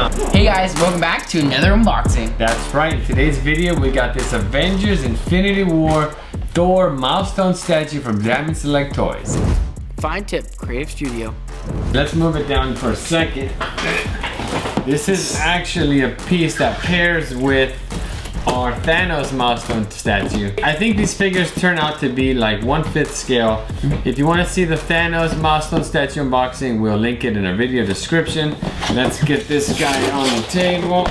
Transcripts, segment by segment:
welcome. Hey guys, welcome back to another unboxing. That's right, in today's video we got this Avengers Infinity War Thor Milestone statue from Diamond Select Toys. Fine tip, Creative Studio. Let's move it down for a second. This is actually a piece that pairs with our Thanos Milestone statue. I think these figures turn out to be like 1/5 scale. If you want to see the Thanos Milestone statue unboxing, we'll link it in our video description. Let's get this guy on the table.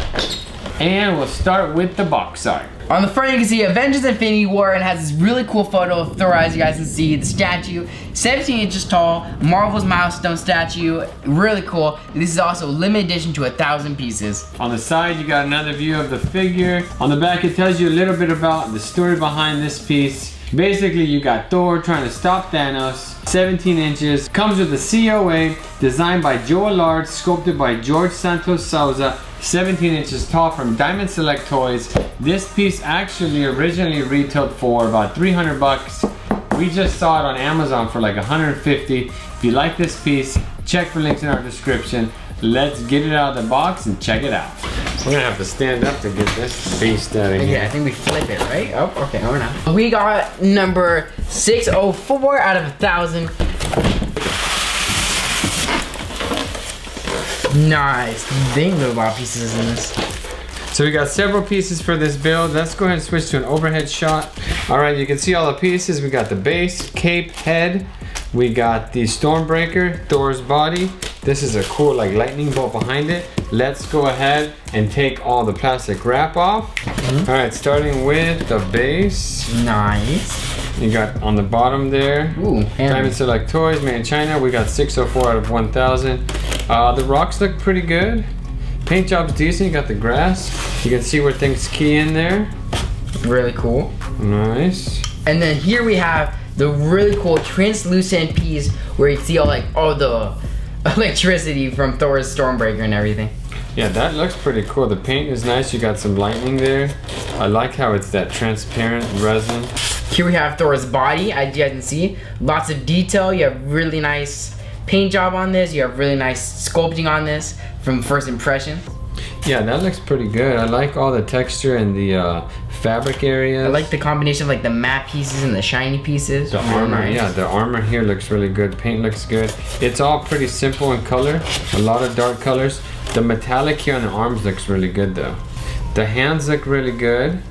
And we'll start with the box art. On the front you can see Avengers Infinity War, and it has this really cool photo of Thor, as you guys can see. The statue, 17 inches tall, Marvel's Milestone statue, really cool. This is also a limited edition to 1,000 pieces. On the side you got another view of the figure. On the back it tells you a little bit about the story behind this piece. Basically you got Thor trying to stop Thanos, 17 inches, comes with a COA, designed by Joe Allard, sculpted by Jorge Santos Souza, 17 inches tall from Diamond Select Toys. This piece actually originally retailed for about 300 bucks. We just saw it on Amazon for like 150. If you like this piece, check for links in our description. Let's get it out of the box and check it out. We're gonna have to stand up to get this beast out of here. Yeah, I think we flip it, right? Oh, okay, we're not. We got number 604 out of 1,000. Nice. They include a lot of pieces in this. So we got several pieces for this build. Let's go ahead and switch to an overhead shot. All right, you can see all the pieces. We got the base, cape, head. We got the Stormbreaker, Thor's body. This is a cool like lightning bolt behind it. Let's go ahead and take all the plastic wrap off. All right, starting with the base. Nice. You got on the bottom there, Ooh, Diamond Select Toys, made in China. We got 604 out of 1,000. The rocks look pretty good. Paint job's decent. You got the grass. You can see where things key in there. Really cool. Nice. And then here we have the really cool translucent piece where you see all the electricity from Thor's Stormbreaker and everything. Yeah, that looks pretty cool. The paint is nice. You got some lightning there. I like how it's that transparent resin. Here we have Thor's body, as you guys can see. Lots of detail. You have really nice paint job on this. You have really nice sculpting on this from first impression. Yeah, that looks pretty good. I like all the texture and the fabric areas. I like the combination of like the matte pieces and the shiny pieces. The armor, yeah, the armor here looks really good. Paint looks good. It's all pretty simple in color. A lot of dark colors. The metallic here on the arms looks really good though. The hands look really good.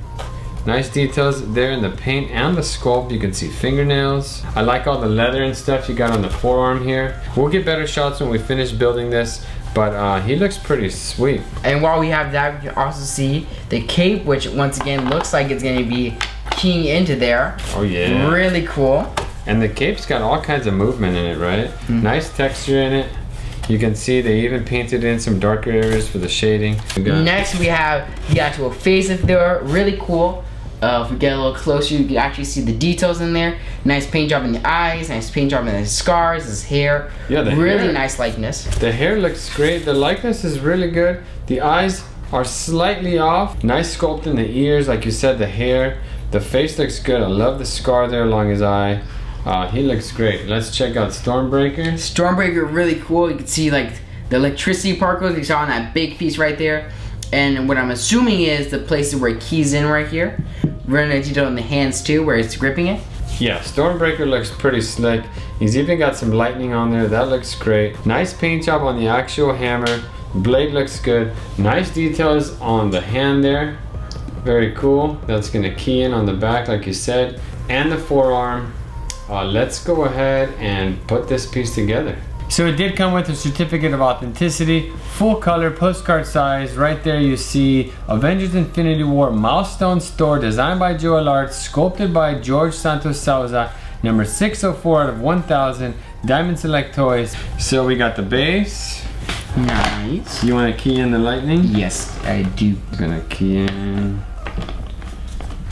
Nice details there in the paint and the sculpt. You can see fingernails. I like all the leather and stuff you got on the forearm here. We'll get better shots when we finish building this, but he looks pretty sweet. And while we have that, we can also see the cape, which once again looks like it's gonna be keying into there. Oh yeah. Really cool. And the cape's got all kinds of movement in it, right? Nice texture in it. You can see they even painted in some darker areas for the shading. Next we have the actual face of Thor. Really cool. If we get a little closer, you can actually see the details in there. Nice paint job in the eyes, nice paint job in his scars, his hair. Yeah, the really hair. Nice likeness. The hair looks great. The likeness is really good. The eyes are slightly off. Nice sculpt in the ears, like you said, the hair. The face looks good. I love the scar there along his eye. He looks great. Let's check out Stormbreaker. Stormbreaker, really cool. You can see like the electricity particles you saw on that big piece right there. And what I'm assuming is the places where it keys in right here. Running detail in the hands too, where it's gripping it. Yeah, Stormbreaker looks pretty slick. He's even got some lightning on there. That looks great. Nice paint job on the actual hammer. Blade looks good. Nice details on the hand there. Very cool. That's gonna key in on the back like you said. And the forearm. Let's go ahead and put this piece together. So it did come with a certificate of authenticity, full color, postcard size. Right there you see Avengers Infinity War Milestone Thor, designed by Joe Allard, sculpted by Jorge Santos Souza, number 604 out of 1,000, Diamond Select Toys. So we got the base. Nice. You want to key in the lightning? Yes, I do. I'm gonna key in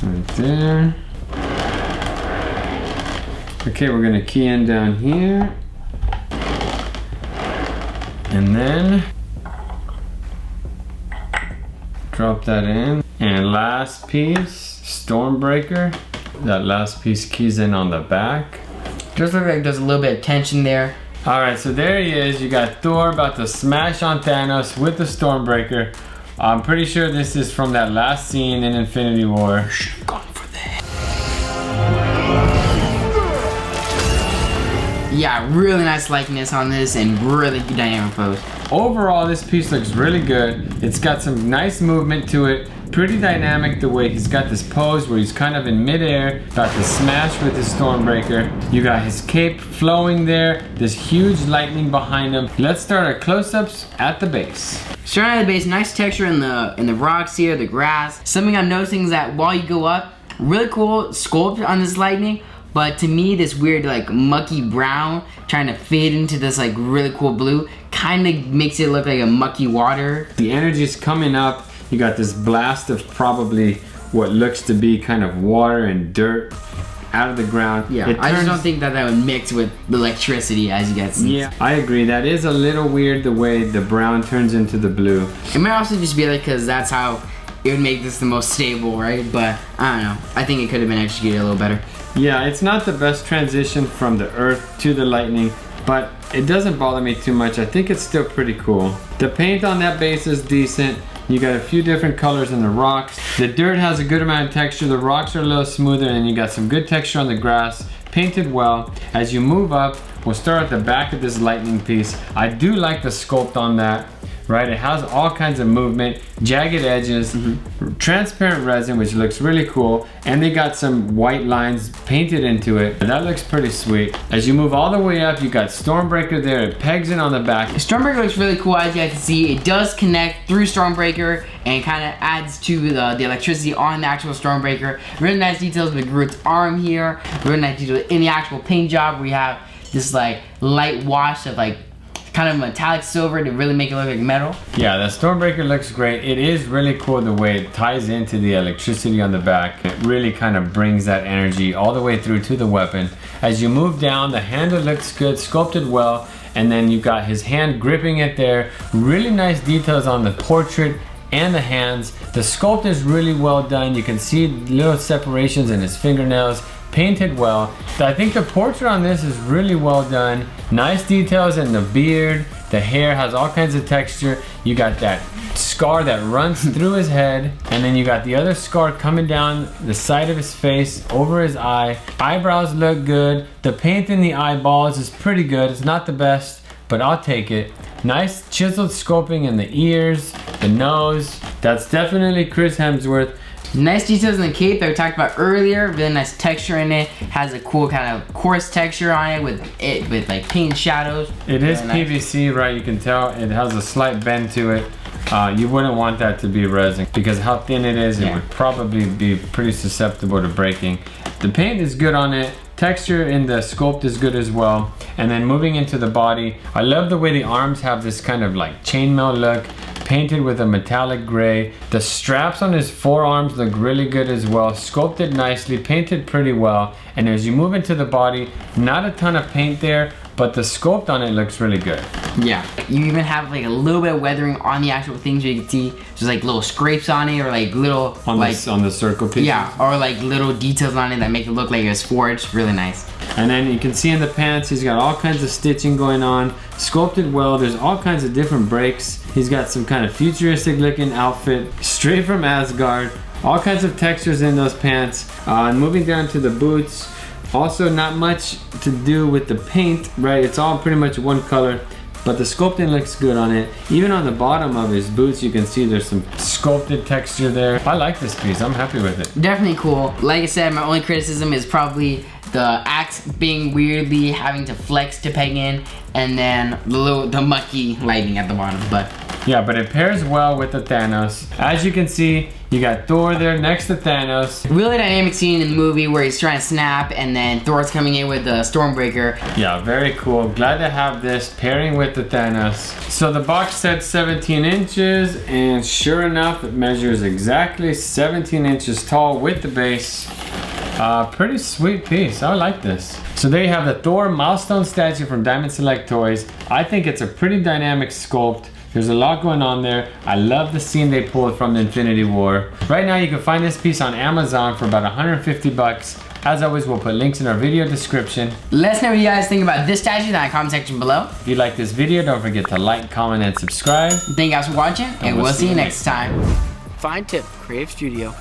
right there. Okay, we're gonna key in down here. And then drop that in. And last piece, Stormbreaker. That last piece keys in on the back. Just look like there's a little bit of tension there. Alright, so there he is. You got Thor about to smash on Thanos with the Stormbreaker. I'm pretty sure this is from that last scene in Infinity War. Should've gone for the head. Yeah, really nice likeness on this and really good dynamic pose. Overall, this piece looks really good. It's got some nice movement to it. Pretty dynamic the way he's got this pose where he's kind of in midair, about to smash with his Stormbreaker. You got his cape flowing there, this huge lightning behind him. Let's start our close-ups at the base. Starting at the base, nice texture in the rocks here, the grass. Something I'm noticing is that while you go up, really cool sculpt on this lightning. But to me, this weird like mucky brown trying to fade into this like really cool blue kind of makes it look like a mucky water. The energy's coming up. You got this blast of probably what looks to be kind of water and dirt out of the ground. Yeah, I just don't think that would mix with the electricity as you guys see. Yeah, I agree. That is a little weird the way the brown turns into the blue. It might also just be like because that's how it would make this the most stable, right? But I don't know. I think it could have been executed a little better. Yeah, it's not the best transition from the earth to the lightning, but it doesn't bother me too much. I think it's still pretty cool. The paint on that base is decent. You got a few different colors in the rocks. The dirt has a good amount of texture. The rocks are a little smoother and you got some good texture on the grass. Painted well. As you move up, we'll start at the back of this lightning piece. I do like the sculpt on that. Right, it has all kinds of movement, jagged edges, transparent resin, which looks really cool, and they got some white lines painted into it. That looks pretty sweet. As you move all the way up, you got Stormbreaker there. It pegs in on the back. Stormbreaker looks really cool, as you guys can see. It does connect through Stormbreaker and kind of adds to the electricity on the actual Stormbreaker. Really nice details with Groot's arm here. Really nice details in the actual paint job where you have this like light wash of like kind of metallic silver to really make it look like metal. Yeah, the Stormbreaker looks great. It is really cool the way it ties into the electricity on the back. It really kind of brings that energy all the way through to the weapon. As you move down, the handle looks good, sculpted well, and then you got his hand gripping it there. Really nice details on the portrait and the hands. The sculpt is really well done. You can see little separations in his fingernails. Painted well. I think the portrait on this is really well done. Nice details in the beard. The hair has all kinds of texture. You got that scar that runs through his head, and then you got the other scar coming down the side of his face, over his eye. Eyebrows look good. The paint in the eyeballs is pretty good. It's not the best, but I'll take it. Nice chiseled sculpting in the ears, the nose. That's definitely Chris Hemsworth. Nice details in the cape that we talked about earlier. Really nice texture in it. Has a cool kind of coarse texture on it with like paint shadows. It is PVC, right? You can tell it has a slight bend to it. You wouldn't want that to be resin because how thin it is, it would probably be pretty susceptible to breaking. The paint is good on it. Texture in the sculpt is good as well. And then moving into the body, I love the way the arms have this kind of like chainmail look, painted with a metallic gray. The straps on his forearms look really good as well, sculpted nicely, painted pretty well. And as you move into the body, not a ton of paint there, but the sculpt on it looks really good. Yeah, you even have like a little bit of weathering on the actual things where you can see just like little scrapes on it or like little on the circle piece. Yeah, or like little details on it that make it look like it's forged. Really nice. And then you can see in the pants, he's got all kinds of stitching going on, sculpted well. There's all kinds of different breaks. He's got some kind of futuristic looking outfit, straight from Asgard. All kinds of textures in those pants. And moving down to the boots, also not much to do with the paint, right? It's all pretty much one color, but the sculpting looks good on it. Even on the bottom of his boots, you can see there's some sculpted texture there. I like this piece, I'm happy with it. Definitely cool. Like I said, my only criticism is probably the axe being weirdly having to flex to peg in, and then the mucky lighting at the bottom, but. Yeah, but it pairs well with the Thanos. As you can see, you got Thor there next to Thanos. Really dynamic scene in the movie where he's trying to snap and then Thor's coming in with the Stormbreaker. Yeah, very cool. Glad to have this pairing with the Thanos. So the box set's 17 inches, and sure enough, it measures exactly 17 inches tall with the base. Pretty sweet piece. I like this. So there you have the Thor Milestones statue from Diamond Select Toys. I think it's a pretty dynamic sculpt. There's a lot going on there. I love the scene they pulled from the Infinity War. Right now you can find this piece on Amazon for about 150 bucks. As always, we'll put links in our video description. Let us know what you guys think about this statue in the comment section below. If you like this video, don't forget to like, comment, and subscribe. Thank you guys for watching, and we'll see you next time. Fine Tip Creative Studio.